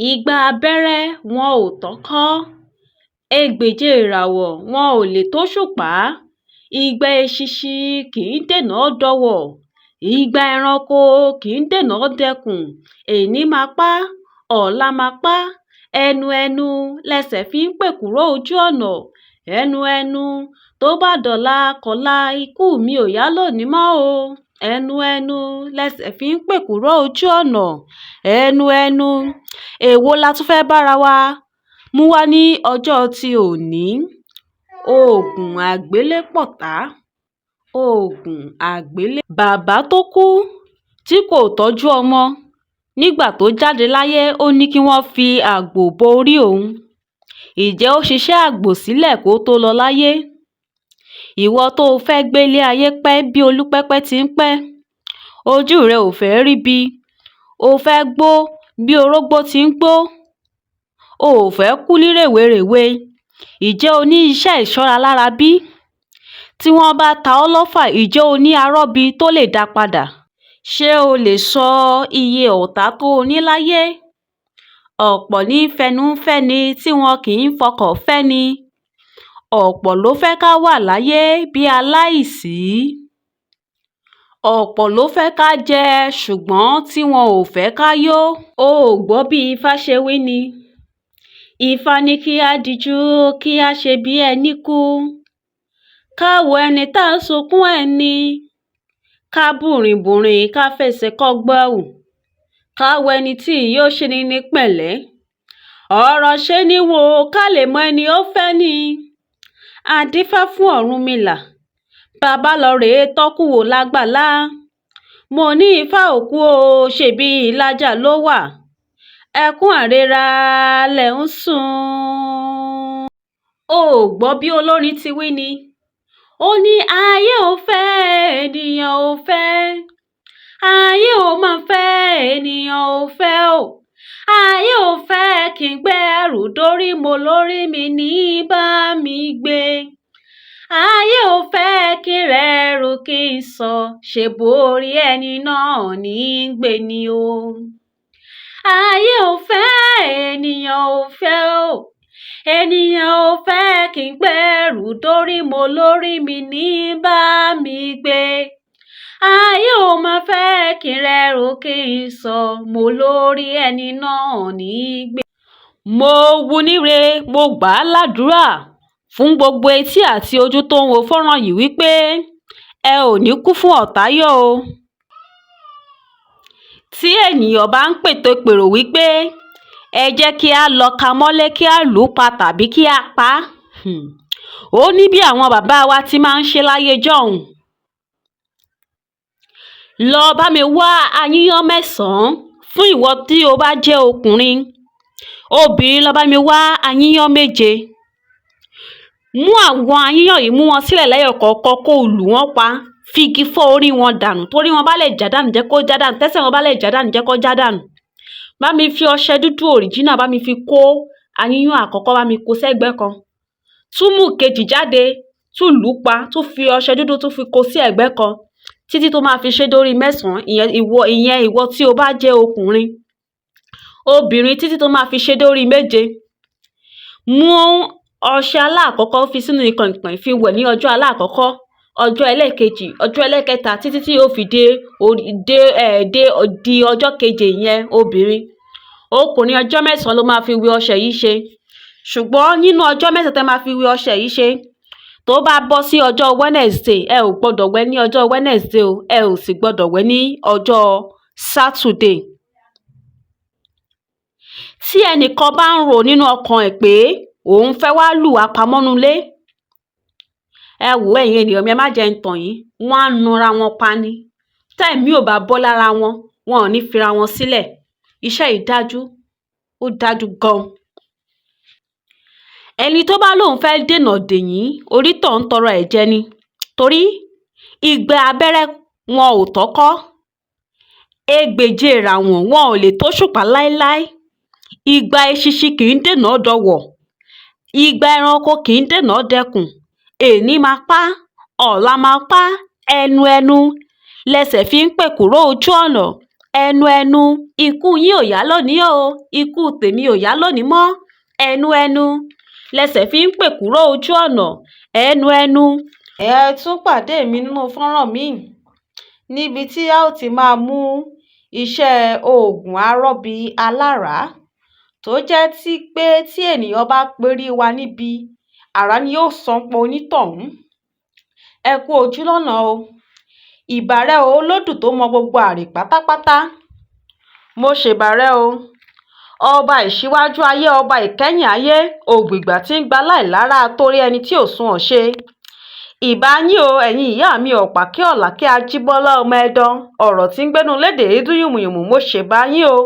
Igba abẹ́rẹ́ wọn ò tọ́kọ́, ẹgbèje ìràwọ̀ wọn ò lè tóṣùpá, igba eṣinṣin kì í dènà dọwọ̀, igba ẹranko kì í dènà dẹkùn, èní máa pa á, ọ̀la máa pa á, ẹnu lẹsẹ̀ fi ń pèkúrò ojú ọ̀nà, ẹnu tó bá dọ̀la kọ̀la ikú mi ò yá lónìí mọ́ o, ẹnu lẹsẹ̀ fi ń pèkúrò ojú ọ̀nà, ẹnu èwo la tún fẹ́ bára wa mú wá ní ọjọ́ ti òní. Oògùn àgbélépọ̀tá. Oògùn bàbá tó kú tí kò tọ́jú ọmọ nígbà tó jáde láyé ó ní kí wọ́n fi àgbò bo orí òun. Ǹjẹ́ ó ṣiṣẹ́ àgbò sílẹ̀ kó tó lọ láyé? Ìwọ tó o fẹ́ gbélé ayé pẹ́ bí olúpẹ́pẹ́ ti ń pẹ́, ojú rẹ ò fẹ́ ríbi, o fẹ́ gbó bí orógbó ti ń gbó, o ò fẹ́ kú ní rèwerèwe. Ǹjẹ́ o ní iṣẹ́ ìṣọ́ra lára bí? Tí wọ́n bá ta ọ́ lọ́fà, ǹjẹ́ o ní arọ́bí tó lè dá padà? Ṣé o lè sọ iye ọ̀tá tó o ní láyé? Ọ̀pọ̀ ní fẹnu fẹ́ni tí wọn kì í fọkàn fẹ́ni. Ọ̀pọ̀ ló fẹ́ ká wà láyé bí aláìsí. Ọ̀pọ̀ ló fẹ́ ká jẹ ṣùgbọ́n tí wọn ò fẹ́ ká yó. O ò gbọ́ bí Ifá ṣe wí ni. Ifá ní kí á dijú kí á ṣe bí ẹní kú. Ká wo ẹni tá ń sunkún ẹni. Ká bùrìnbùrìn ká fẹsẹ̀ kọ́gbẹ́wù. Ká wo ẹni tí yóò ṣe ni ní pẹ̀lẹ́. Ọ̀rọ̀ ṣe ni wò ká lè mọ ẹni ó fẹ́ ni. A dífá fún Ọ̀rúnmìlà. Bàbá lọ rèé tọ́kù wò lágbàlá. Mo ní Ifá òkú o ṣèbí ìlàjà ló wà. Ẹkún àrera lẹ̀ ń sùn. O ò gbọ́ bí olórin ti wí ni. Ó ní ayé ò fẹ́ ènìyàn ò fẹ́. Ayé ò máa fẹ́ ènìyàn ò fẹ́ o. Ayé ò fẹ́ kí n gbé ẹrù dórí mo lórí mi ní bá mi gbé. Ayé ò fẹ́ kí rẹ̀rù kí n sọ ṣe borí ẹni náà ní gbé ni o. Ayé ò fẹ́ ènìyàn ò fẹ́ o. Ènìyàn ò fẹ́ kí n gbé ẹrù dórí mo lórí mi ní bá mi gbé. Ayé ò máa fẹ́ kí rẹ̀rù kí n sọ mo lórí ẹni náà ní gbé. Mo wú níre mo gbà á ládùúrà fún gbogbo etí àti ojú tó ń wo fọ́nrán yìí wípé ẹ ò ní kú fún ọ̀táyọ̀ o. Tí ènìyàn bá ń pètepèrò wípé ẹ jẹ́ kí á lọ ka mọ́lé kí á lù ú pa tàbí kí á pa á, ó ní bí àwọn bàbá wa ti máa ń ṣe láyé jọ́hun. Lọ bá mi wá ayíyán mẹ́sàn-án fún ìwọ tí o bá jẹ́ ọkùnrin. Obìnrin lọ bá mi wá ayíyán méje. Mú àwọn ayíyán yìí mú wọn sílẹ̀ lẹ́yọ kọ̀ọ̀kan kó lù wọ́n pa. Fi igi fọ́ orí wọn dànù torí wọn bá lè já dànù jẹ́ kó já dànù, tẹ́sẹ̀ wọn bá lè já dànù jẹ́ kó já dànù. Bá mi fi ọṣẹ dúdú òrìjínà bá mi fi kó ayíyán àkọ́kọ́ bá mi kó sẹ́gbẹ́ kan. Tún mú kejì jáde, tún lù ú pa, tún fi ọṣẹ dúdú tún fi kó sí ẹ̀gbẹ́ kan títí tó máa fi ṣe dórí mẹ́sàn-án. Ìyẹn ìwọ tí o bá jẹ́ ọkùnrin. Obìnrin títí tó máa fi ṣe dórí méje. Mú ọṣẹ aláàkọ́kọ́ fi sínú kànkàn fi wẹ̀ ní ọjọ́ aláàkọ́kọ́, ọjọ́ ẹlẹ́ẹ̀kejì, ọjọ́ ẹlẹ́ẹ̀kẹta títí tí yóò fi di ọjọ́ keje ìyẹn obìnrin. Ọkùnrin ọjọ́ mẹ́sàn-án ló máa fi wẹ ọṣẹ yìí ṣe. Ṣùgbọ́n nínú ọjọ́ mẹ́sàn-án tẹ́ máa fi wẹ ọṣẹ yìí ṣe, tó bá bọ́ sí ọjọ́ Wednesday, ẹ ò gbọ́dọ̀ wẹ̀ ní ọjọ́ Wednesday o, ẹ ò sì gbọ́dọ̀ wẹ̀ ní ọjọ́ Saturday. Tí ẹnìkan bá ń rò nínú ọkàn ẹ̀ pé òun fẹ́ wá lù wá pa mọ́núlé, ẹ wò ẹ̀yin ènìyàn mi, ẹ má jẹ́ ń tàn yín, wọ́n á nura wọn pa ni. Tẹ́ẹ̀mí ò bá bọ́ lára wọn, wọn ò ní fira wọn sílẹ̀. Iṣẹ́ yìí dájú, ó dájú gan. Ẹni tó bá lóun fẹ́ dènà dè yín, onítọ̀hún ń tọrọ ẹ̀ jẹ ni. Torí igba abẹ́rẹ́ wọn ò tọ́kọ́, ẹgbèje ìràwọ̀ wọn ò lè tóṣùpá láéláé. Igba eṣinṣin kì í dènà dọwọ̀. Igba ẹranko kì í dènà dẹkùn. Èní máa pa á, ọ̀la máa pa á, ẹnu lẹsẹ̀ fi ń pèkúrò ojú ọ̀nà. ẹnu ikú yín ò yá lónìí o, ikú tèmi ò yá lónìí mọ́. ẹnu lẹsẹ̀ fi ń pèkúrò ojú ọ̀nà. ẹnu. ẹ tún pàdé mi nínú fọ́nrán míì níbi tí a ó ti máa mú iṣẹ́ oògùn arọ́bí alára tó jẹ́ pé tí ènìyàn bá perí wa níbi, àrá ni yóò san pa onítọ̀hún. ẹ kú ojú lọ́nà o. ìbàrẹ̀ o olódù tó mọ gbogbo àrè pátápátá. mo ṣèbàrẹ̀ o. ọba ìṣíwájú ayé, ọba ìkẹ́yìn ayé, ògbìgbà tí ń gba láìlára torí ẹni tí ò sunwọ̀n ṣe. ìbà yín o ẹ̀yin ìyá mi ọ̀pákí ọ̀làkí ajíbọ́lá ọmọ ẹdán, ọ̀rọ̀ tí ń gbénu lédè dún yùmùyùmù, mo ṣèbà yín o.